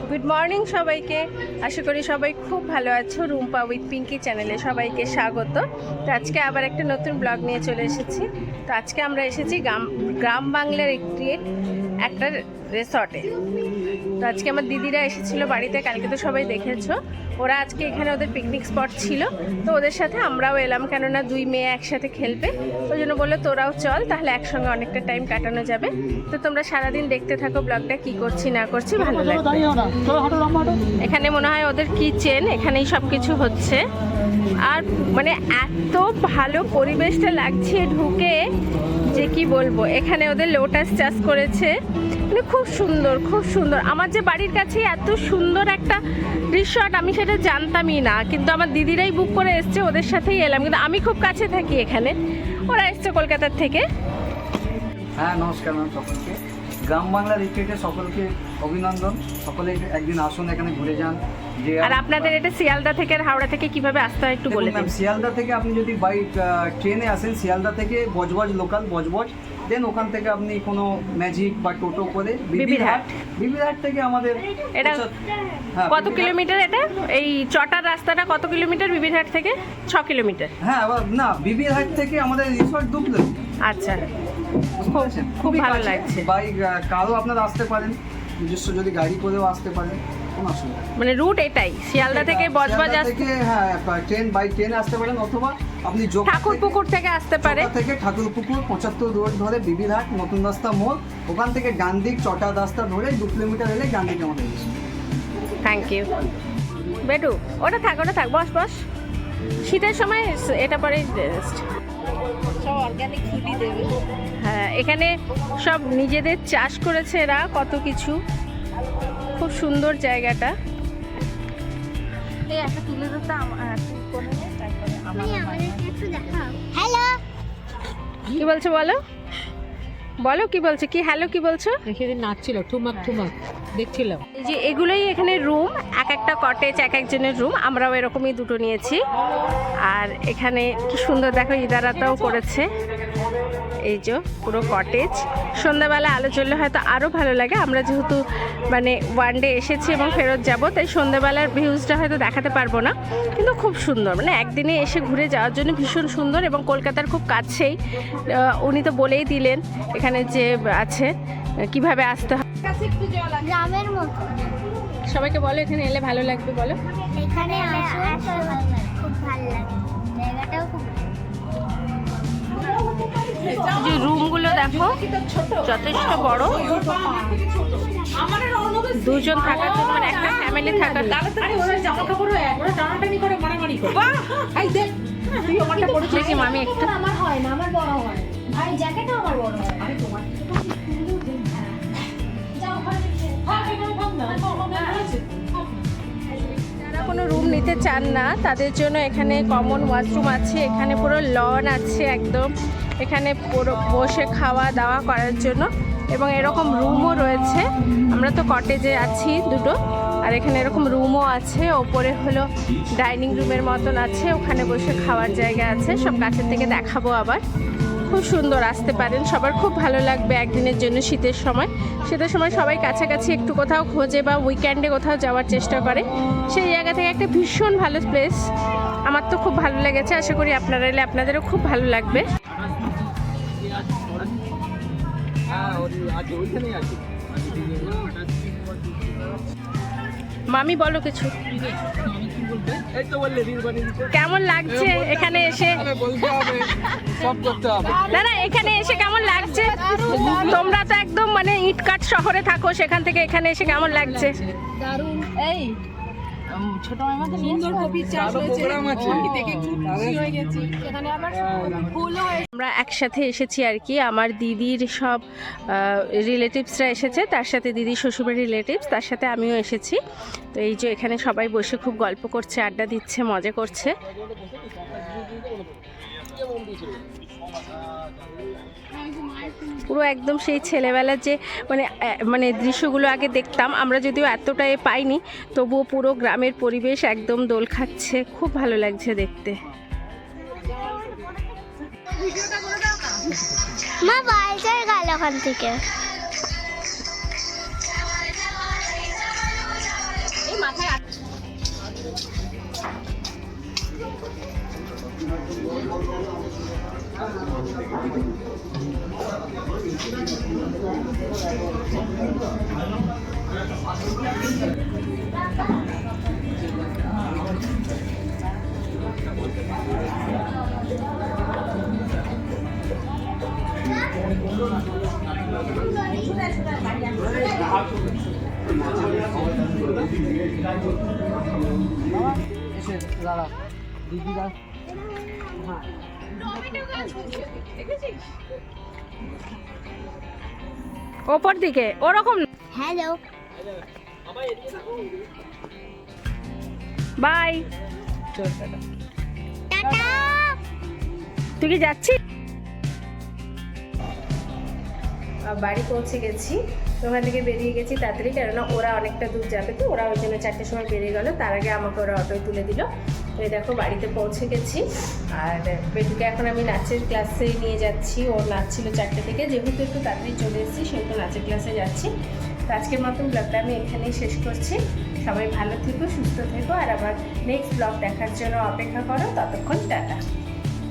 Good morning সবাইকে, আশা করি সবাই খুব ভালো আছো। রুম্পা উইথ পিঙ্কি চ্যানেলে সবাইকে স্বাগত। তো আজকে আবার একটা নতুন ব্লগ নিয়ে চলে এসেছি। তো আজকে আমরা এসেছি গ্রাম বাংলার একটা রিসর্টে। তো আজকে আমার দিদিরা এসেছিলো বাড়িতে, কালকে তো সবাই দেখেছো। ওরা আজকে এখানে ওদের পিকনিক স্পট ছিল, তো ওদের সাথে আমরাও এলাম, কেননা দুই মেয়ে একসাথে খেলবে। ওই জন্য বললো তোরাও চল, তাহলে একসঙ্গে অনেকটা টাইম কাটানো যাবে। তো তোমরা সারাদিন দেখতে থাকো ব্লগটা, কি করছি না করছি ভালো লাগবে। এখানে মনে হয় ওদের কিচেন, এখানেই সব কিছু হচ্ছে। আর মানে এত ভালো পরিবেশটা লাগছে ঢুকে যে কি বলবো। এখানে ওদের লোটাস চাষ করেছে, মানে খুব সুন্দর খুব সুন্দর। আমার যে বাড়ির কাছে এত সুন্দর একটা রিসর্ট আমি সেটা জানতামই না, কিন্তু আমার দিদিরাই বুক করে এসছে, ওদের সাথেই এলাম। কিন্তু আমি খুব কাছে থাকি এখানে, ওরা এসছে কলকাতার থেকে। হ্যাঁ নমস্কার ম্যাম, সকলকে গ্রাম বাংলা রিট্রিটে সকলকে অভিনন্দন। সকলে একদিন আসুন, এখানে ঘুরে যান। আর আপনাদের এটা শিয়ালদা থেকে আর হাওড়া থেকে কিভাবে আসতে হয় একটু বলে দিন। শিয়ালদা থেকে আপনি যদি বাই ট্রেনে আসেন, শিয়ালদা থেকে বজবজ লোকাল বজবজ, দেন ওখান থেকে আপনি কোনো ম্যাজিক বা টোটো করে বিবিরহাট থেকে আমাদের এটা কত কিলোমিটার? এটা এই চটার রাস্তাটা কত কিলোমিটার বিবিরহাট থেকে? 6 কিলোমিটার। হ্যাঁ না, বিবিরহাট থেকে আমাদের রিসর্ট 2 কিলোমিটার। আচ্ছা, খুব ভালো লাগছে। বাই কারও আপনারা আসতে পারেন, নিজস্ব যদি গাড়ি করেও আসতে পারেন, কোনো অসুবিধা নেই। মানে রুট এটাই, শিয়ালদা থেকে বজবজ আসতে। হ্যাঁ, বাই ট্রেন আসতে পারেন, অথবা আপনি ঠাকুরপুকুর থেকে আসতে পারে। ঠাকুরপুকুর 75 রোড ধরে বিবিরহাট নতুন রাস্তা মোড়, ওখান থেকে গান্ধী চটা রাস্তা ধরে 2 কিলোমিটার এলে গান্ধীকে আমাদের। থ্যাংক ইউ বেটু, ওটা থাক বস বস। শীতের সময় এটা পরে সব অর্গানিক ফুডই দেবে। হ্যাঁ, এখানে সব নিজেদের চাষ করেছে এরা, কত কিছু। খুব সুন্দর জায়গাটা। এই একটা তুলে দিতে কি বলছো বলো বলো, কি বলছো? কি হ্যালো কি বলছো? সেদিন নাচছিল ঠুমাক দেখছিলাম। এই যে এগুলোই এখানে রুম, এক একটা কটেজ এক একজনের রুম। আমরাও এরকমই দুটো নিয়েছি। আর এখানে কি সুন্দর দেখো, ইদারাটাও করেছে। এই যে পুরো কটেজ। সন্ধ্যাবেলা আলো জ্বললে হয়তো আরও ভালো লাগে। আমরা যেহেতু মানে ওয়ান ডে এসেছি এবং ফেরত যাব, তাই সন্ধ্যাবেলার ভিউজটা হয়তো দেখাতে পারবো না, কিন্তু খুব সুন্দর। মানে একদিনে এসে ঘুরে যাওয়ার জন্য ভীষণ সুন্দর, এবং কলকাতার খুব কাছেই। উনি তো বলেই দিলেন এখানে যে আছে কিভাবে আসতে হয়। গ্রামের মতো সবাইকে বলো এখানে এলে ভালো লাগবে, বলো এখানে খুব ভালো লাগে, জায়গাটাও খুব। যে রুমগুলো দেখো যথেষ্ট বড়, দুজন থাকার জন্য, মানে একটা ফ্যামিলি থাকার। জামা কাপড় ওরা টানাটানি করে মারামারি করে। এই দেখ তুই আমারটা পড়েছিস দেখি মামি একটু। আমার হয় না, আমার বড় হয় ভাই, জ্যাকেটও আমার বড় হয়। আরে তোমার যারা কোনো রুম নিতে চান না তাদের জন্য এখানে কমন ওয়াশরুম আছে, এখানে পুরো লন আছে একদম, এখানে পুরো বসে খাওয়া দাওয়া করার জন্য, এবং এরকম রুমও রয়েছে। আমরা তো কটেজে আছি দুটো, আর এখানে এরকম রুমও আছে। ওপরে হলো ডাইনিং রুমের মতন আছে, ওখানে বসে খাওয়ার জায়গা আছে। সব কাছের থেকে দেখাবো আবার। খুব সুন্দর, আসতে পারেন, সবার খুব ভালো লাগবে একদিনের জন্য। শীতের সময় সবাই কাছাকাছি একটু কোথাও খোঁজে বা উইকেন্ডে কোথাও যাওয়ার চেষ্টা করে, সেই জায়গা থেকে একটা ভীষণ ভালো প্লেস। আমার তো খুব ভালো লেগেছে, আশা করি আপনারা এলে আপনাদেরও খুব ভালো লাগবে। মামি বলো কিছু, কেমন লাগছে এখানে এসে? না না, এখানে এসে কেমন লাগছে? তোমরা তো একদম মানে ইটকাট শহরে থাকো, সেখান থেকে এখানে এসে কেমন লাগছে? দারুণ। এই ছোট মামাতে সুন্দর কপি চাষ হয়েছে, দেখে খুব খুশি হয়ে গেছি। এখানে আবার ফুলও হয়েছে। আমরা একসাথে এসেছি আর কি, আমার দিদির সব রিলেটিভসরা এসেছে, তার সাথে দিদির শ্বশুরের রিলেটিভস, তার সাথে আমিও এসেছি। তো এই যে এখানে সবাই বসে খুব গল্প করছে, আড্ডা দিচ্ছে, মজা করছে। পুরো একদম সেই ছেলেবেলার যে মানে দৃশ্যগুলো আগে দেখতাম আমরা, যদিও এতটা পাইনি, তবুও পুরো গ্রামের পরিবেশ একদম দোল খাচ্ছে, খুব ভালো লাগছে দেখতে। মা বাইরে গেল ওখান থেকে। এসে দাঁড়া দিদিরা হ্যাঁ ওপর দিকে ওরকম। Hello bye. চল টাটা। টাটা তুই কি যাচ্ছিস? বাড়ি পৌঁছে গেছি, তো ওখান থেকে বেরিয়ে গেছি তাড়াতাড়ি, কেননা ওরা অনেকটা দূর যাবে, তো ওরা ওই জন্য 4টের সময় বেরিয়ে গেল। তার আগে আমাকে ওরা অটোয় তুলে দিল। তো এই দেখো বাড়িতে পৌঁছে গেছি। আর বেটুকে এখন আমি নাচের ক্লাসে নিয়ে যাচ্ছি। ওর নাচ ছিল 4টে থেকে, যেহেতু একটু তাড়াতাড়ি চলে এসেছি সেহেতু নাচের ক্লাসে যাচ্ছি। তো আজকের মতন ব্লগটা আমি এখানেই শেষ করছি। সবাই ভালো থেকো, সুস্থ থেকো, আর আবার নেক্সট ব্লগ দেখার জন্য অপেক্ষা করো। ততক্ষণ টাটা।